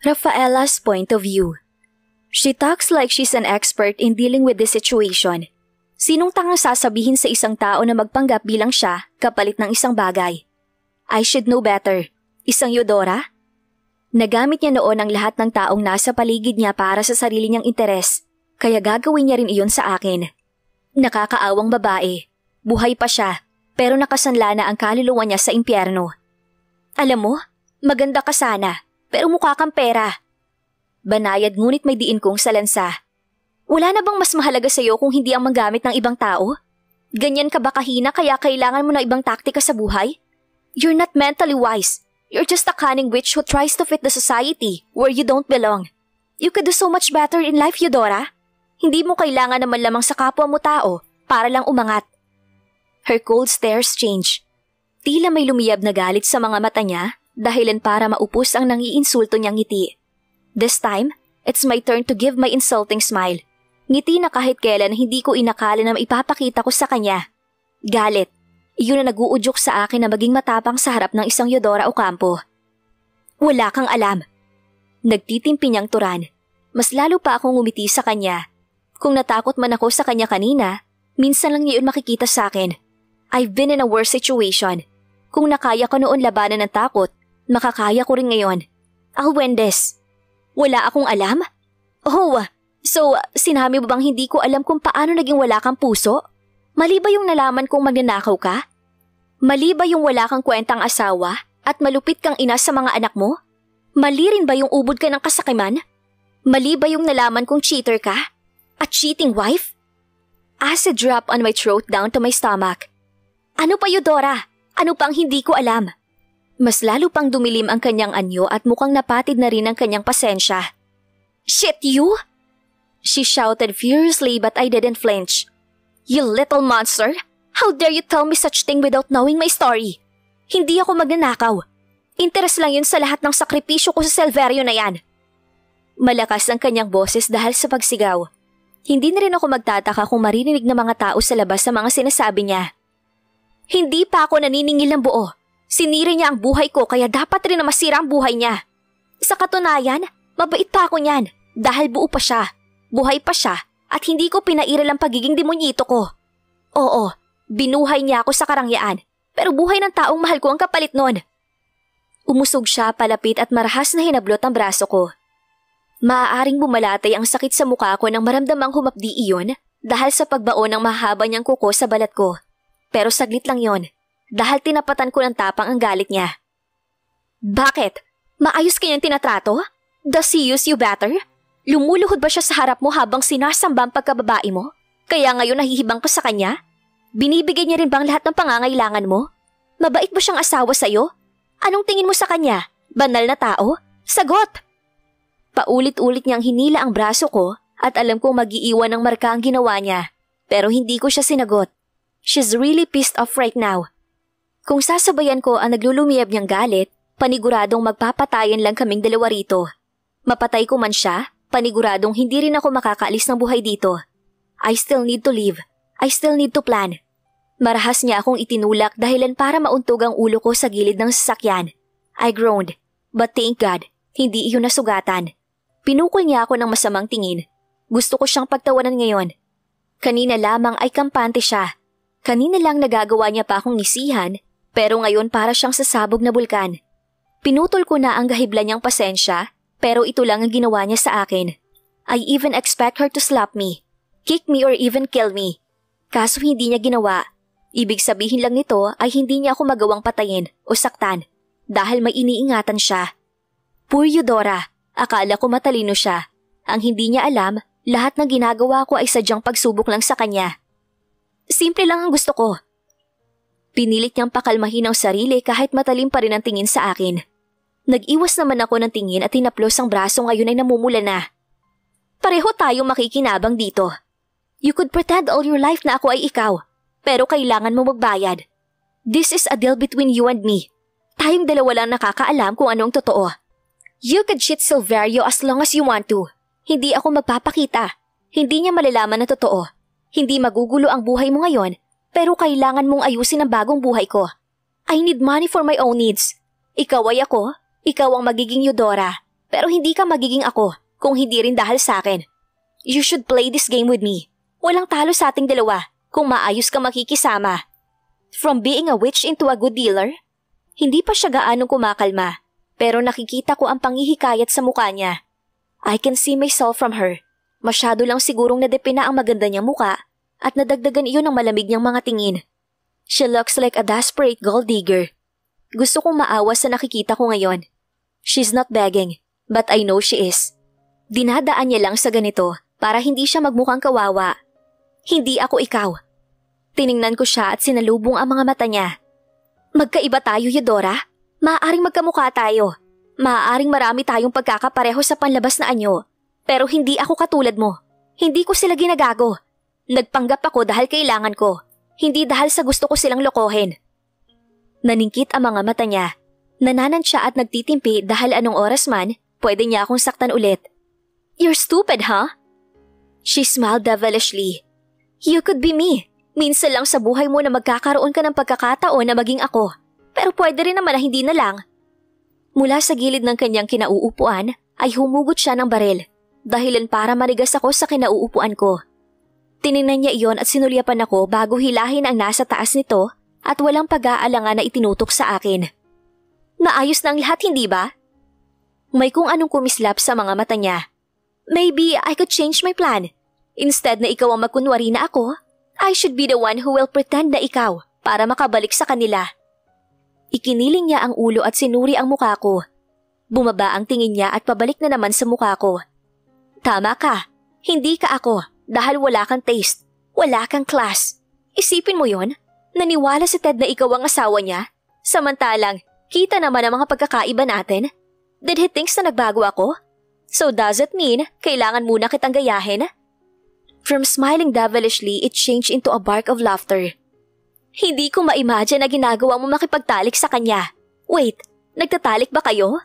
Rafaela's point of view. She talks like she's an expert in dealing with this situation. Sinong tangang sasabihin sa isang tao na magpanggap bilang siya kapalit ng isang bagay? I should know better. Isang Eudora? Nagamit niya noon ang lahat ng taong nasa paligid niya para sa sarili niyang interes, kaya gagawin niya rin iyon sa akin. Nakakaawang babae. Buhay pa siya, pero nakasanla na ang kaluluwa niya sa impyerno. Alam mo, maganda ka sana, pero mukha kang pera. Banayad ngunit may diin kong salansa. Wala na bang mas mahalaga sa'yo kung hindi ang manggamit ng ibang tao? Ganyan ka ba kahina kaya kailangan mo ng ibang taktika sa buhay? You're not mentally wise. You're just a cunning witch who tries to fit the society where you don't belong. You could do so much better in life, Eudora. Hindi mo kailangan naman lamang sa kapwa mo tao para lang umangat. Her cold stares change. Tila may lumiyab na galit sa mga mata niya dahilan para maupos ang nangiinsulto niyang ngiti. This time, it's my turn to give my insulting smile. Ngiti na kahit kailan hindi ko inakala na maipapakita ko sa kanya. Galit. Iyon na nag-uudyok sa akin na maging matapang sa harap ng isang Eudora Ocampo. Wala kang alam. Nagtitimpi niyang turan. Mas lalo pa akong ngumiti sa kanya. Kung natakot man ako sa kanya kanina, minsan lang niya yun makikita sa akin. I've been in a worse situation. Kung nakaya ko noon labanan ng takot, makakaya ko rin ngayon. Alwendes. Wala akong alam? Oh, so sinabi mo bang hindi ko alam kung paano naging wala kang puso? Mali ba yung nalaman kong magnanakaw ka? Mali ba yung wala kang kwentang asawa at malupit kang ina sa mga anak mo? Mali rin ba yung ubod ka ng kasakiman? Mali ba yung nalaman kong cheater ka? A cheating wife? Acid drop on my throat down to my stomach. Ano pa, Eudora? Ano pang hindi ko alam? Mas lalo pang dumilim ang kanyang anyo at mukhang napatid na rin ang kanyang pasensya. Shit, you! She shouted furiously but I didn't flinch. You little monster! How dare you tell me such thing without knowing my story? Hindi ako magnanakaw. Interes lang yun sa lahat ng sakripisyo ko sa Silverio na yan. Malakas ang kanyang boses dahil sa pagsigaw. Hindi na rin ako magtataka kung maririnig ng mga tao sa labas sa mga sinasabi niya. Hindi pa ako naniningil ng buo. Sinira niya ang buhay ko kaya dapat rin na masira ang buhay niya. Sa katunayan, mabait pa ako niyan dahil buo pa siya, buhay pa siya at hindi ko pinairal ang pagiging demonyito ko. Oo, binuhay niya ako sa karangyaan pero buhay ng taong mahal ko ang kapalit nun. Umusog siya palapit at marahas na hinablot ang braso ko. Maaaring bumalatay ang sakit sa mukha ko nang maramdamang humapdi iyon dahil sa pagbaon ng mahaba niyang kuko sa balat ko. Pero saglit lang yon dahil tinapatan ko ng tapang ang galit niya. Bakit? Maayos kanyang tinatrato? Does he use you better? Lumuluhod ba siya sa harap mo habang sinasamba ang pagkababae mo? Kaya ngayon nahihibang ka sa kanya? Binibigay niya rin bang lahat ng pangangailangan mo? Mabait ba siyang asawa sa'yo? Anong tingin mo sa kanya? Banal na tao? Sagot! Paulit-ulit niyang hinila ang braso ko at alam kong mag-iiwan ng marka ang ginawa niya. Pero hindi ko siya sinagot. She's really pissed off right now. Kung sasabayan ko ang naglulumiyab niyang galit, paniguradong magpapatayan lang kaming dalawa rito. Mapatay ko man siya, paniguradong hindi rin ako makakaalis ng buhay dito. I still need to live. I still need to plan. Marahas niya akong itinulak dahilan para mauntog ang ulo ko sa gilid ng sasakyan. I groaned, but thank God, hindi iyon nasugatan. Pinukol niya ako ng masamang tingin. Gusto ko siyang pagtawanan ngayon. Kanina lamang ay kampante siya. Kanina lang nagagawa niya pa akong ngisihan, pero ngayon para siyang sasabog na bulkan. Pinutol ko na ang gahibla niyang pasensya, pero ito lang ang ginawa niya sa akin. I even expect her to slap me, kick me or even kill me. Kaso hindi niya ginawa. Ibig sabihin lang nito ay hindi niya ako magawang patayin o saktan dahil may iniingatan siya. Poor Eudora, akala ko matalino siya. Ang hindi niya alam, lahat ng ginagawa ko ay sadyang pagsubok lang sa kanya. Simple lang ang gusto ko. Pinilit niyang pakalmahin ang sarili kahit matalim pa rin ang tingin sa akin. Nag-iwas naman ako ng tingin at hinaplos ang braso ngayon ay namumula na. Pareho tayong makikinabang dito. You could pretend all your life na ako ay ikaw, pero kailangan mo magbayad. This is a deal between you and me. Tayong dalawa lang nakakaalam kung anong totoo. You could cheat Silverio as long as you want to. Hindi ako magpapakita. Hindi niya malalaman na totoo. Hindi magugulo ang buhay mo ngayon, pero kailangan mong ayusin ang bagong buhay ko. I need money for my own needs. Ikaw ay ako, ikaw ang magiging Eudora, Pero hindi ka magiging ako kung hindi rin dahil sa akin. You should play this game with me. Walang talo sa ating dalawa kung maayos ka makikisama. From being a witch into a good dealer? Hindi pa siya gaanong kumakalma, pero nakikita ko ang panghihikayat sa mukha niya. I can see myself from her. Masyado lang sigurong nadepina ang maganda niyang muka at nadagdagan iyon ng malamig niyang mga tingin. She looks like a desperate gold digger. Gusto kong maawa sa nakikita ko ngayon. She's not begging, but I know she is. Dinadaan niya lang sa ganito para hindi siya magmukhang kawawa. Hindi ako ikaw. Tiningnan ko siya at sinalubong ang mga mata niya. Magkaiba tayo, Eudora. Maaaring magkamukha tayo. Maaaring marami tayong pagkakapareho sa panlabas na anyo. Pero hindi ako katulad mo. Hindi ko sila ginagago. Nagpanggap ako dahil kailangan ko. Hindi dahil sa gusto ko silang lokohin. Naningkit ang mga mata niya. Nananan siya at nagtitimpi dahil anong oras man, pwede niya akong saktan ulit. You're stupid, huh? She smiled devilishly. You could be me. Minsan lang sa buhay mo na magkakaroon ka ng pagkakataon na maging ako. Pero pwede rin naman na hindi na lang. Mula sa gilid ng kanyang kinauupuan ay humugot siya ng baril. Dahilan para marigas ako sa kinauupuan ko. Tiningnan niya iyon at sinulyapan ako bago hilahin ang nasa taas nito at walang pag-aalangan na itinutok sa akin. Maayos na ang lahat, hindi ba? May kung anong kumislap sa mga mata niya. Maybe I could change my plan. Instead na ikaw ang magkunwari na ako, I should be the one who will pretend na ikaw para makabalik sa kanila. Ikiniling niya ang ulo at sinuri ang mukha ko. Bumaba ang tingin niya at pabalik na naman sa mukha ko. Tama ka. Hindi ka ako dahil wala kang taste. Wala kang class. Isipin mo yon? Naniwala si Ted na ikaw ang asawa niya? Samantalang, kita naman ang mga pagkakaiba natin. Did he think na nagbago ako? So does it mean kailangan muna kitang gayahin? From smiling devilishly, it changed into a bark of laughter. Hindi ko ma-imagine na ginagawa mo makipagtalik sa kanya. Wait, nagtatalik ba kayo?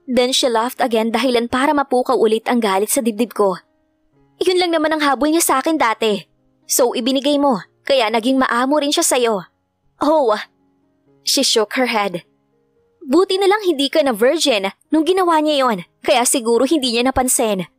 Then she laughed again dahilan para mapukaw ulit ang galit sa dibdib ko. Yun lang naman ang habol niya sa akin dati. So ibinigay mo, kaya naging maamo rin siya sa'yo. Oh, she shook her head. Buti na lang hindi ka na virgin nung ginawa niya yon, kaya siguro hindi niya napansin.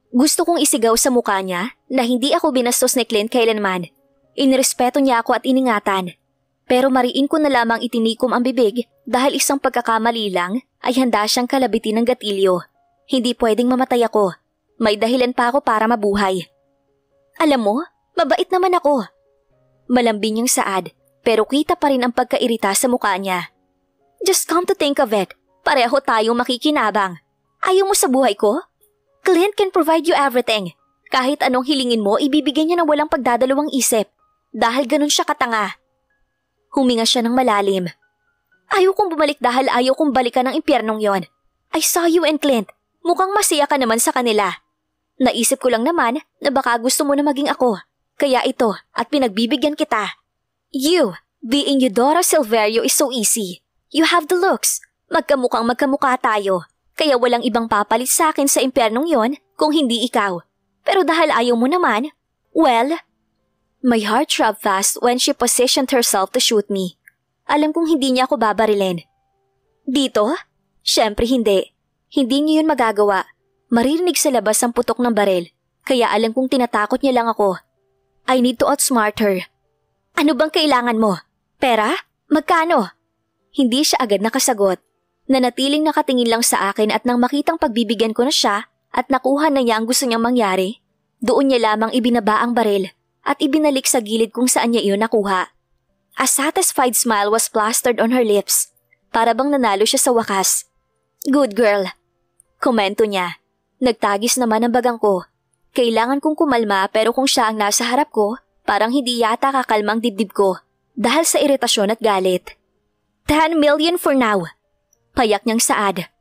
Gusto kong isigaw sa mukha niya na hindi ako binastos ni Clint kailanman. Inirespeto niya ako at iningatan. Pero mariin ko na lamang itinikom ang bibig dahil isang pagkakamali lang ay handa siyang kalabitin ng gatilyo. Hindi pwedeng mamatay ako. May dahilan pa ako para mabuhay. Alam mo, mabait naman ako. Malambing niyang saad pero kita pa rin ang pagkairita sa mukha niya. Just come to think of it, pareho tayong makikinabang. Ayaw mo sa buhay ko? Clint can provide you everything. Kahit anong hilingin mo, ibibigay niya ng walang pagdadalawang isip. Dahil ganun siya katanga. Huminga siya ng malalim. Ayaw kong bumalik dahil ayaw kong balikan ng impyernong yon. I saw you and Clint. Mukhang masaya ka naman sa kanila. Naisip ko lang naman na baka gusto mo na maging ako. Kaya ito at pinagbibigyan kita. You, being Eudora Silverio is so easy. You have the looks. Magkamukhang magkamukha tayo. Kaya walang ibang papalit sa akin sa impyernong yon kung hindi ikaw. Pero dahil ayaw mo naman, well, my heart throbbed fast when she positioned herself to shoot me. Alam kong hindi niya ako babarilin. Dito? Siyempre hindi. Hindi niya yun magagawa. Maririnig sa labas ang putok ng baril. Kaya alam kong tinatakot niya lang ako. I need to outsmart her. Ano bang kailangan mo? Pera? Magkano? Hindi siya agad nakasagot. Nanatiling nakatingin lang sa akin at nang makitang pagbibigyan ko na siya at nakuha na niya ang gusto niyang mangyari, doon niya lamang ibinaba ang baril at ibinalik sa gilid kung saan niya iyon nakuha. A satisfied smile was plastered on her lips. Para bang nanalo siya sa wakas. Good girl. Komento niya. Nagtagis naman ang bagang ko. Kailangan kong kumalma pero kung siya ang nasa harap ko, parang hindi yata kakalmang dibdib ko dahil sa iritasyon at galit. 10 million for now. Payak niyang saad.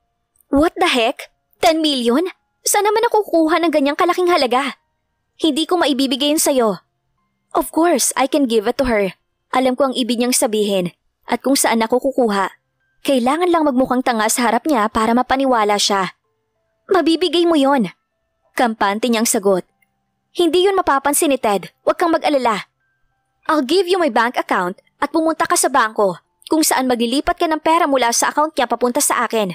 What the heck? 10 million? Saan naman ako kukuha ng ganyang kalaking halaga? Hindi ko maibibigay yun sa'yo. Of course, I can give it to her. Alam ko ang ibig niyang sabihin at kung saan ako kukuha. Kailangan lang magmukhang tanga sa harap niya para mapaniwala siya. Mabibigay mo yon. Kampante niyang sagot. Hindi yun mapapansin ni Ted. Huwag kang mag-alala. I'll give you my bank account at pumunta ka sa bangko kung saan maglilipat ka ng pera mula sa account niya papunta sa akin.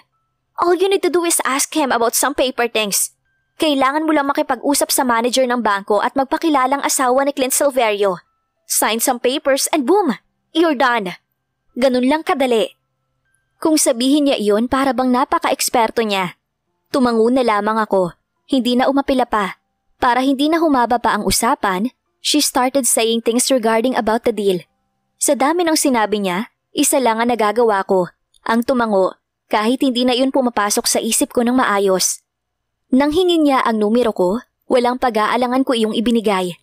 All you need to do is ask him about some paper things. Kailangan mo lang makipag-usap sa manager ng bangko at magpakilalang asawa ni Clint Silverio. Sign some papers and boom! You're done. Ganun lang kadali. Kung sabihin niya iyon para bang napaka-eksperto niya. Tumango na lamang ako. Hindi na umapila pa. Para hindi na humaba pa ang usapan, she started saying things regarding about the deal. Sa dami ng sinabi niya, isa lang ang nagagawa ko, ang tumango, kahit hindi na iyon pumapasok sa isip ko ng maayos. Nang hingin niya ang numero ko, walang pag-aalangan ko iyong ibinigay.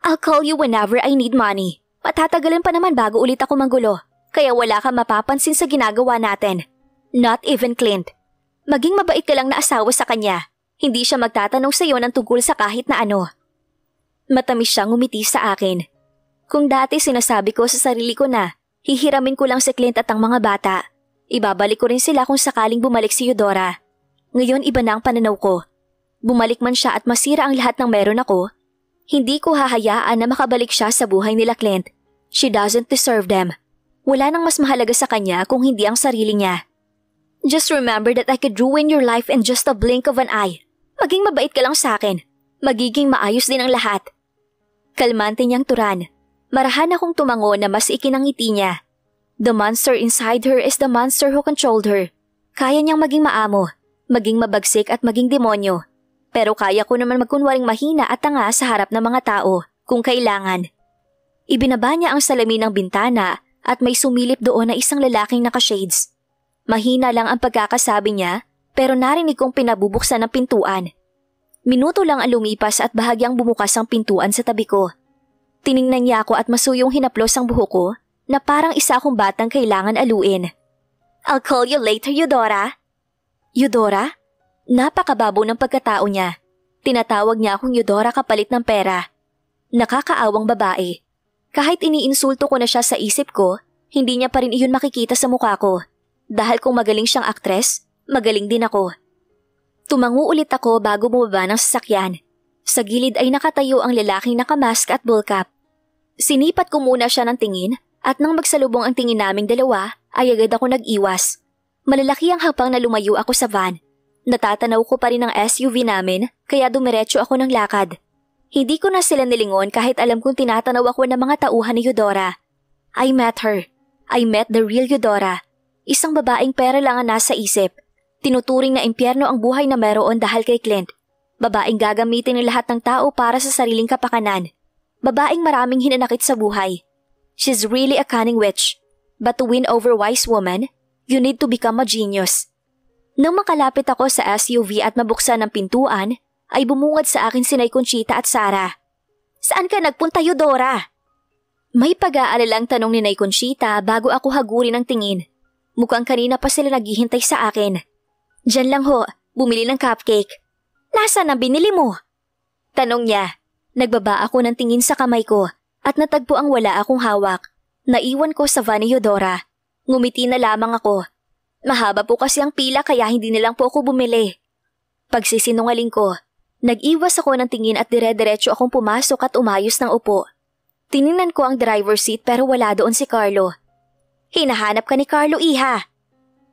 I'll call you whenever I need money. Matatagalan pa naman bago ulit ako manggulo, kaya wala kang mapapansin sa ginagawa natin. Not even Clint. Maging mabait ka lang na asawa sa kanya. Hindi siya magtatanong sa iyo ng tungkol sa kahit na ano. Matamis siyang ngumiti sa akin. Kung dati sinasabi ko sa sarili ko na hihiramin ko lang si Clint at ang mga bata, ibabalik ko rin sila kung sakaling bumalik si Eudora. Ngayon iba na ang pananaw ko. Bumalik man siya at masira ang lahat ng meron ako, hindi ko hahayaan na makabalik siya sa buhay nila Clint. She doesn't deserve them. Wala nang mas mahalaga sa kanya kung hindi ang sarili niya. Just remember that I could ruin your life in just a blink of an eye. Maging mabait ka lang sa akin. Magiging maayos din ang lahat. Kalmante niyang turan. Marahan akong tumango na mas ikinangiti niya. The monster inside her is the monster who controlled her. Kaya niyang maging maamo, maging mabagsik at maging demonyo. Pero kaya ko naman magkunwaring mahina at tanga sa harap ng mga tao, kung kailangan. Ibinaba niya ang salamin ng bintana at may sumilip doon na isang lalaking naka-shades. Mahina lang ang pagkakasabi niya, pero narinig kong pinabubuksan ng pintuan. Minuto lang ang lumipas at bahagyang bumukas ang pintuan sa tabi ko. Tiningnan niya ako at masuyong hinaplos ang buhok ko na parang isa akong batang kailangan aluin. I'll call you later, Eudora. Eudora? Napakababo ng pagkatao niya. Tinatawag niya akong Eudora kapalit ng pera. Nakakaawang babae. Kahit iniinsulto ko na siya sa isip ko, hindi niya pa rin iyon makikita sa mukha ko. Dahil kung magaling siyang aktres, magaling din ako. Tumango ulit ako bago bumaba ng sasakyan. Sa gilid ay nakatayo ang lalaking nakamask at bullcap. Sinipat ko muna siya ng tingin at nang magsalubong ang tingin naming dalawa ay agad ako nag-iwas. Malalaki ang hapang na lumayo ako sa van. Natatanaw ko pa rin ang SUV namin kaya dumiretso ako ng lakad. Hindi ko na sila nilingon kahit alam kong tinatanaw ako ng mga tauhan ni Eudora. I met her. I met the real Eudora. Isang babaeng pera lang ang nasa isip. Tinuturing na impyerno ang buhay na meron dahil kay Clint. Babaeng gagamitin ng lahat ng tao para sa sariling kapakanan. Babaeng maraming hinanakit sa buhay. She's really a cunning witch. But to win over wise woman, you need to become a genius. Nang makalapit ako sa SUV at mabuksan ang pintuan, ay bumungad sa akin sinay Conchita at Sarah. Saan ka nagpunta, Eudora? May pag-aalalang tanong ni Nay Conchita bago ako hagurin ng tingin. Mukhang kanina pa sila naghihintay sa akin. Diyan lang ho, bumili ng cupcake. Nasaan ang binili mo? Tanong niya. Nagbaba ako ng tingin sa kamay ko at natagpo ang wala akong hawak. Naiwan ko sa van ni Eudora. Ngumiti na lamang ako. Mahaba po kasi ang pila kaya hindi na lang po ako bumili. Pagsisinungaling ko, nag-iwas ako ng tingin at dire-diretso akong pumasok at umayos ng upo. Tiningnan ko ang driver's seat pero wala doon si Carlo. Hinahanap ka ni Carlo, iha.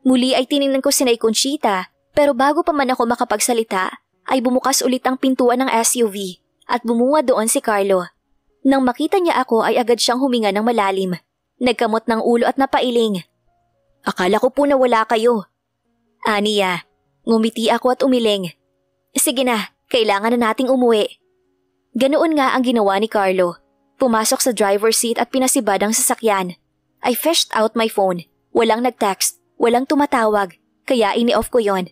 Muli ay tiningnan ko si Nay Conchita pero bago pa man ako makapagsalita ay bumukas ulit ang pintuan ng SUV at bumunga doon si Carlo. Nang makita niya ako ay agad siyang huminga ng malalim. Nagkamot ng ulo at napailing. Akala ko po na wala kayo. Aniya, ngumiti ako at umiling. Sige na, kailangan na nating umuwi. Ganoon nga ang ginawa ni Carlo. Pumasok sa driver's seat at pinasibad ang sasakyan. I fished out my phone. Walang nag-text, walang tumatawag, kaya ini-off ko yon.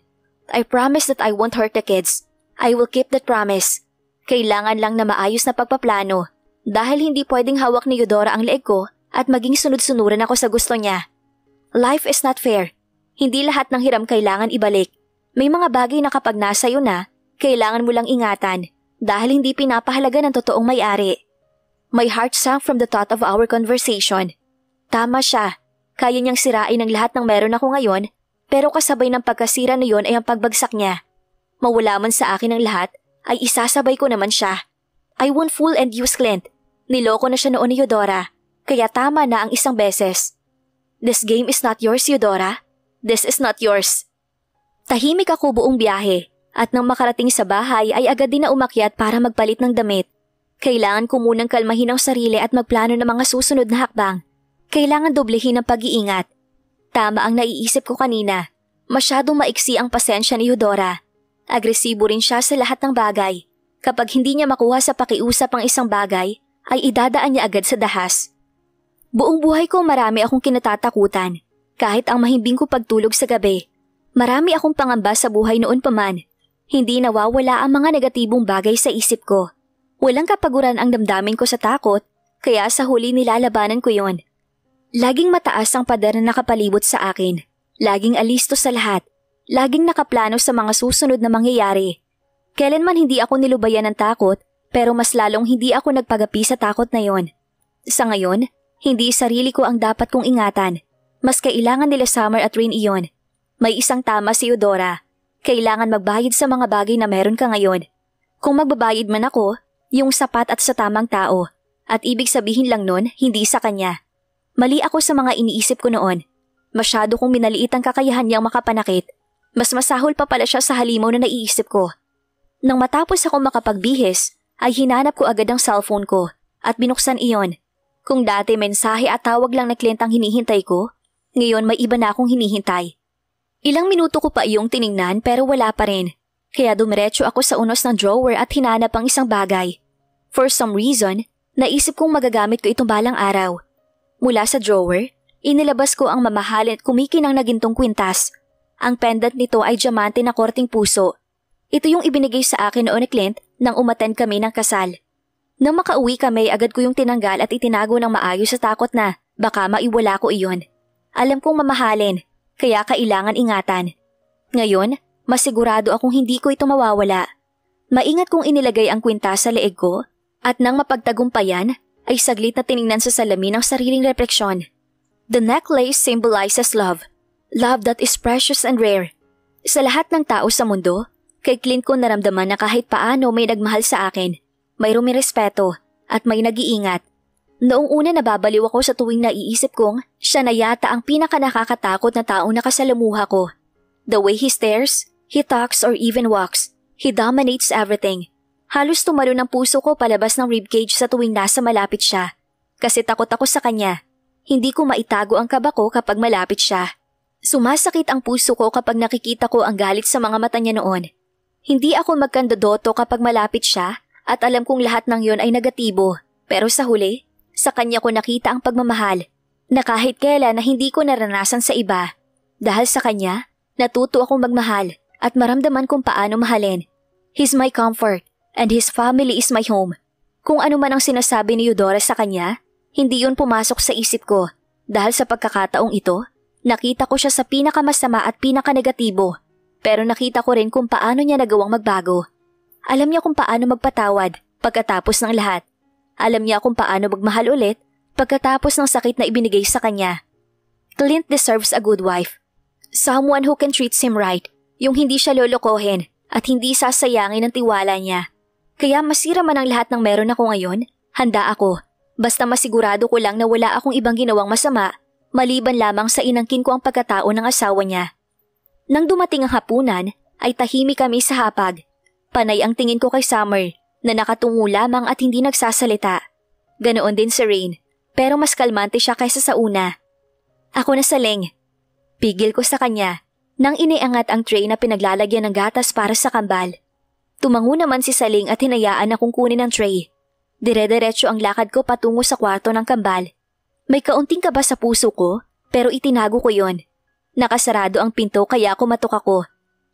I promise that I won't hurt the kids. I will keep that promise. Kailangan lang na maayos na pagpaplano dahil hindi pwedeng hawak ni Eudora ang leeg ko at maging sunod-sunuran ako sa gusto niya. Life is not fair. Hindi lahat ng hiram kailangan ibalik. May mga bagay na kapag nasa iyo na, kailangan mo lang ingatan dahil hindi pinapahalaga ng totoong may-ari. My heart sank from the thought of our conversation. Tama siya. Kaya niyang sirain ang lahat ng meron ako ngayon, pero kasabay ng pagkasira na yon ay ang pagbagsak niya. Mawala man sa akin ang lahat, ay isasabay ko naman siya. I won't fool and use Clint. Niloko na siya noon ni Eudora, kaya tama na ang isang beses. This game is not yours, Eudora. This is not yours. Tahimik ako buong biyahe at nang makarating sa bahay ay agad din na umakyat para magpalit ng damit. Kailangan ko munang kalmahin ang sarili at magplano ng mga susunod na hakbang. Kailangan doblehin ang pag-iingat. Tama ang naiisip ko kanina. Masyadong maiksi ang pasensya ni Eudora. Agresibo rin siya sa lahat ng bagay. Kapag hindi niya makuha sa pakiusap ang isang bagay, ay idadaan niya agad sa dahas. Buong buhay ko marami akong kinatatakutan. Kahit ang mahimbing ko pagtulog sa gabi. Marami akong pangamba sa buhay noon pa man. Hindi nawawala ang mga negatibong bagay sa isip ko. Walang kapaguran ang damdamin ko sa takot, kaya sa huli nilalabanan ko yon. Laging mataas ang pader na nakapalibot sa akin. Laging alisto sa lahat. Laging nakaplano sa mga susunod na mangyayari. Kailanman hindi ako nilubayan ng takot, pero mas lalong hindi ako nagpagapi sa takot na yon. Sa ngayon, hindi sarili ko ang dapat kong ingatan. Mas kailangan nila Summer at Rain iyon. May isang tama si Eudora. Kailangan magbayad sa mga bagay na meron ka ngayon. Kung magbabayad man ako, yung sapat at sa tamang tao. At ibig sabihin lang nun, hindi sa kanya. Mali ako sa mga iniisip ko noon. Masyado kong minaliit ang kakayahan niyang makapanakit. Mas masahol pa pala siya sa halimaw na naiisip ko. Nang matapos ako makapagbihis, ay hinanap ko agad ang cellphone ko at binuksan iyon. Kung dati mensahe at tawag lang na kliyentang hinihintay ko, ngayon may iba na akong hinihintay. Ilang minuto ko pa iyong tiningnan pero wala pa rin. Kaya dumiretso ako sa unos ng drawer at hinanap ang isang bagay. For some reason, naisip kong magagamit ko itong balang araw. Mula sa drawer, inilabas ko ang mamahalin at kumikinang na gintong kwintas. Ang pendant nito ay diamante na korting puso. Ito yung ibinigay sa akin noon ni Clint nang umattend kami ng kasal. Nang makauwi kami, agad ko yung tinanggal at itinago ng maayos sa takot na baka maiwala ko iyon. Alam kong mamahalin. Kaya kailangan ingatan. Ngayon, masigurado akong hindi ko ito mawawala. Maingat kong inilagay ang kwintas sa leeg ko at nang mapagtagumpayan ay saglit na tiningnan sa salamin ang sariling refleksyon. The necklace symbolizes love. Love that is precious and rare. Sa lahat ng tao sa mundo, kay Clint ko naramdaman na kahit paano may nagmahal sa akin, may rumirespeto at may nag-iingat. Noong una nababaliw ako sa tuwing naiisip kong siya na yata ang pinaka-nakakatakot na taong nakasalamuha ko. The way he stares, he talks or even walks, he dominates everything. Halos tumalo ng puso ko palabas ng ribcage sa tuwing nasa malapit siya. Kasi takot ako sa kanya. Hindi ko maitago ang kaba ko kapag malapit siya. Sumasakit ang puso ko kapag nakikita ko ang galit sa mga mata niya noon. Hindi ako magkandodoto kapag malapit siya at alam kong lahat ng yon ay negatibo. Pero sa huli, sa kanya ko nakita ang pagmamahal na kahit kailan na hindi ko naranasan sa iba. Dahil sa kanya, natuto akong magmahal at maramdaman kung paano mahalin. He's my comfort and his family is my home. Kung ano man ang sinasabi ni Eudora sa kanya, hindi yun pumasok sa isip ko. Dahil sa pagkakataong ito, nakita ko siya sa pinakamasama at pinakanegatibo. Pero nakita ko rin kung paano niya nagawang magbago. Alam niya kung paano magpatawad pagkatapos ng lahat. Alam niya kung paano magmahal ulit pagkatapos ng sakit na ibinigay sa kanya. Clint deserves a good wife. Someone who can treat him right, yung hindi siya lolokohin at hindi sasayangin ang tiwala niya. Kaya masira man ang lahat ng meron ako ngayon, handa ako. Basta masigurado ko lang na wala akong ibang ginawang masama, maliban lamang sa inangkin ko ang pagkatao ng asawa niya. Nang dumating ang hapunan, ay tahimik kami sa hapag. Panay ang tingin ko kay Summer, na nakatungo lamang at hindi nagsasalita. Ganoon din si Rain, pero mas kalmante siya kaysa sa una. Ako na Saling. Pigil ko sa kanya, nang iniangat ang tray na pinaglalagyan ng gatas para sa kambal. Tumango naman si Saling at hinayaan akong kunin ang tray. Dire-diretso ang lakad ko patungo sa kwarto ng kambal. May kaunting kaba sa puso ko, pero itinago ko yon. Nakasarado ang pinto kaya kumatok ako.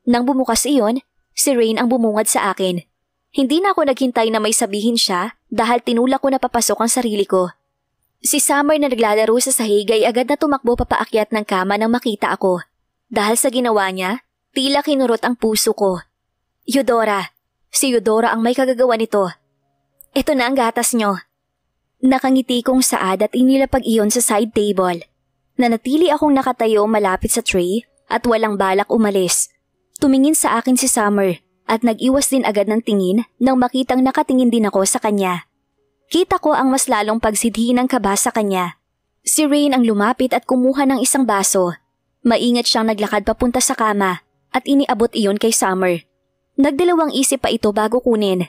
Nang bumukas iyon, si Rain ang bumungad sa akin. Hindi na ako naghintay na may sabihin siya dahil tinulak ko na papasok ang sarili ko. Si Summer na naglalaro sa sahig ay agad na tumakbo papaakyat ng kama nang makita ako. Dahil sa ginawa niya, tila kinurot ang puso ko. Eudora. Si Eudora ang may kagagawa nito. Ito na ang gatas niyo. Nakangiti kong saad at inilapag iyon sa side table. Nanatili akong nakatayo malapit sa tray at walang balak umalis. Tumingin sa akin si Summer at nag-iwas din agad ng tingin nang makitang nakatingin din ako sa kanya. Kita ko ang mas lalong pagsidhi ng kaba sa kanya. Si Rain ang lumapit at kumuha ng isang baso. Maingat siyang naglakad papunta sa kama at iniabot iyon kay Summer. Nagdalawang isip pa ito bago kunin.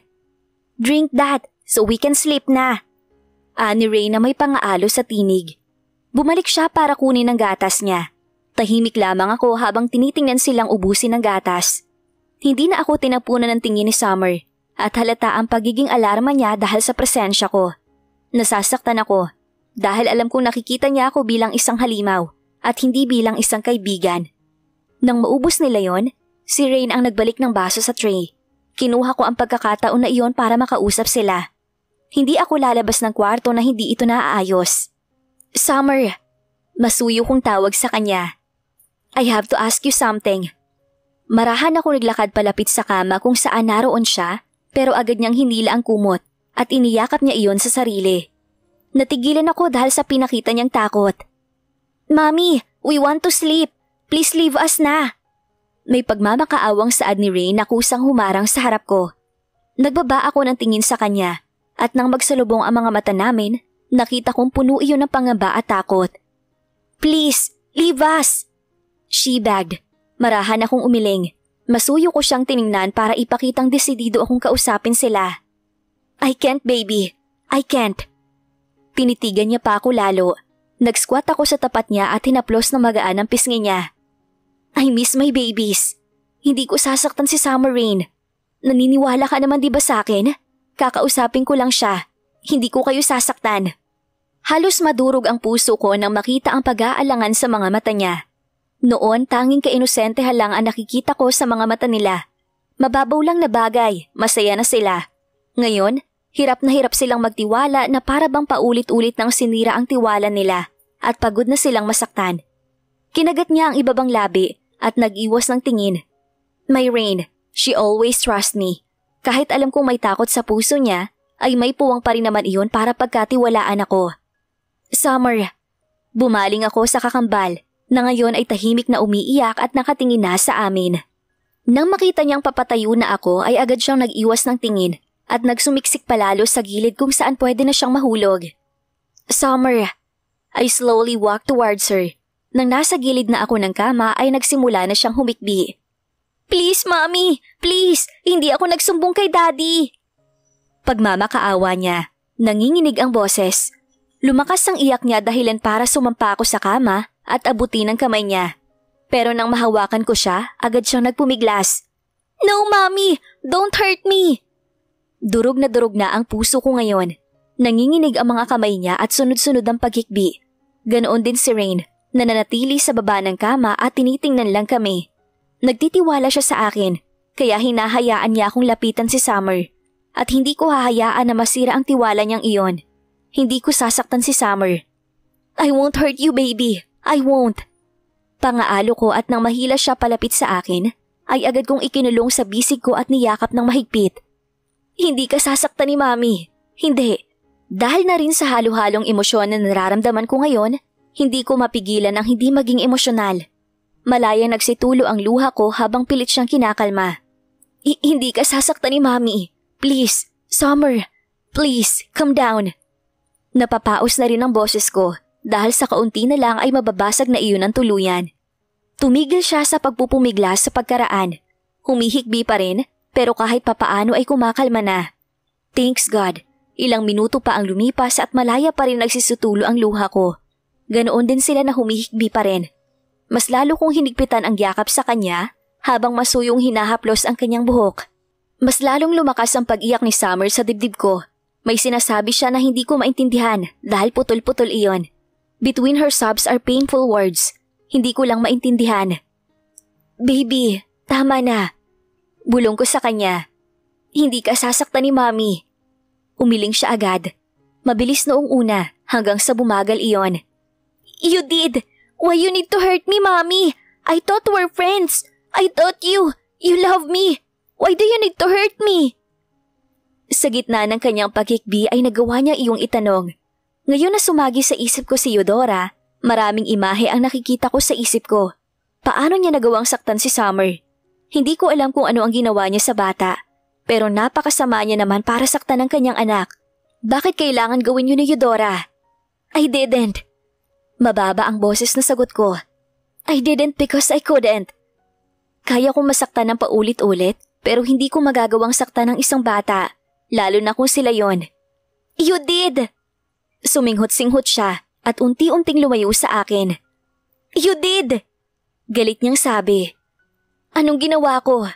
"Drink that so we can sleep na." Ani Ray na may pangaalo sa tinig. Bumalik siya para kunin ang gatas niya. Tahimik lamang ako habang tinitingnan silang ubusin ang gatas. Hindi na ako tinapunan ng tingin ni Summer at halata ang pagiging alarma niya dahil sa presensya ko. Nasasaktan ako dahil alam kong nakikita niya ako bilang isang halimaw at hindi bilang isang kaibigan. Nang maubos nila yon, si Rain ang nagbalik ng baso sa tray. Kinuha ko ang pagkakataon na iyon para makausap sila. Hindi ako lalabas ng kwarto na hindi ito naaayos. "Summer," masuyo kong tawag sa kanya. "I have to ask you something." Marahan ako naglakad palapit sa kama kung saan naroon siya, pero agad niyang hinila ang kumot at iniyakap niya iyon sa sarili. Natigilan ako dahil sa pinakita niyang takot. "Mommy, we want to sleep. Please leave us na." May pagmamakaawang saad ni Ray na kusang humarang sa harap ko. Nagbaba ako ng tingin sa kanya at nang magsalubong ang mga mata namin, nakita kong puno iyon ng pangamba at takot. "Please, leave us!" She begged. Marahan akong umiling. Masuyo ko siyang tiningnan para ipakitang desidido akong kausapin sila. "I can't, baby. I can't." Tinitigan niya pa ako lalo. Nag-squat ako sa tapat niya at hinaplos na magaan ang pisngi niya. "I miss my babies. Hindi ko sasaktan si Summer Rain. Naniniwala ka naman di ba sa akin? Kakausapin ko lang siya. Hindi ko kayo sasaktan." Halos madurog ang puso ko nang makita ang pag-aalangan sa mga mata niya. Noon, tanging kainosente lang ang nakikita ko sa mga mata nila. Mababaw lang na bagay, masaya na sila. Ngayon, hirap na hirap silang magtiwala na para bang paulit-ulit nang sinira ang tiwala nila at pagod na silang masaktan. Kinagat niya ang ibabang labi at nag-iwas ng tingin. "My Rain, she always trusts me. Kahit alam kong may takot sa puso niya, ay may puwang pa rin naman iyon para pagkatiwalaan ako." "Summer." Bumaling ako sa kakambal na ngayon ay tahimik na umiiyak at nakatingin na sa amin. Nang makita niyang papatayo na ako ay agad siyang nag-iwas ng tingin at nagsumiksik palalo sa gilid kung saan pwede na siyang mahulog. "Summer." I slowly walked towards her. Nang nasa gilid na ako ng kama ay nagsimula na siyang humikbi. "Please, Mommy! Please! Hindi ako nagsumbong kay Daddy!" Pagmamakaawa niya, nanginginig ang boses. Lumakas ang iyak niya dahilan para sumampa ako sa kama at abutin ang kamay niya. Pero nang mahawakan ko siya, agad siyang nagpumiglas. "No, Mommy! Don't hurt me!" Durog na ang puso ko ngayon. Nanginginig ang mga kamay niya at sunod-sunod ang paghikbi. Ganoon din si Rain, na nanatili sa baba ng kama at tinitingnan lang kami. Nagtitiwala siya sa akin, kaya hinahayaan niya akong lapitan si Summer. At hindi ko hahayaan na masira ang tiwala niyang iyon. Hindi ko sasaktan si Summer. "I won't hurt you, baby. I won't." Pangaalo ko at nang mahila siya palapit sa akin, ay agad kong ikinulong sa bisig ko at niyakap ng mahigpit. "Hindi ka sasaktan ni Mommy. Hindi. Dahil na rin sa halo-halong emosyon na nararamdaman ko ngayon, hindi ko mapigilan ang hindi maging emosyonal. Malayang nagsitulo ang luha ko habang pilit siyang kinakalma. Hindi ka sasaktan ni Mommy. Please, Summer. Please, calm down." Napapaos na rin ang boses ko dahil sa kaunti na lang ay mababasag na iyon ng tuluyan. Tumigil siya sa pagpupumiglas sa pagkaraan. Humihikbi pa rin pero kahit papaano ay kumakalma na. Thanks God, ilang minuto pa ang lumipas at malaya pa rin nagsisutulo ang luha ko. Ganoon din sila na humihikbi pa rin. Mas lalo kong hinigpitan ang yakap sa kanya habang masuyong hinahaplos ang kanyang buhok. Mas lalong lumakas ang pag-iyak ni Summer sa dibdib ko. May sinasabi siya na hindi ko maintindihan dahil putol-putol iyon. Between her sobs are painful words. Hindi ko lang maintindihan. "Baby, tama na." Bulong ko sa kanya. "Hindi ka sasaktan ni Mommy." Umiling siya agad. Mabilis noong una hanggang sa bumagal iyon. "You did. Why you need to hurt me, Mommy? I thought we're friends. I thought you love me. Why do you need to hurt me?" Sa gitna ng kanyang paghikbi ay nagawa niya iyong itanong. Ngayon na sumagi sa isip ko si Eudora, maraming imahe ang nakikita ko sa isip ko. Paano niya nagawang saktan si Summer? Hindi ko alam kung ano ang ginawa niya sa bata, pero napakasama niya naman para saktan ang kanyang anak. Bakit kailangan gawin yun ni Eudora? "I didn't." Mababa ang boses na sagot ko. "I didn't because I couldn't." Kaya kong masaktan ng paulit-ulit pero hindi ko magagawang saktan ng isang bata, lalo na kung sila yon. You did! Suminghot-singhot siya at unti-unting lumayo sa akin. You did! Galit niyang sabi. Anong ginawa ko?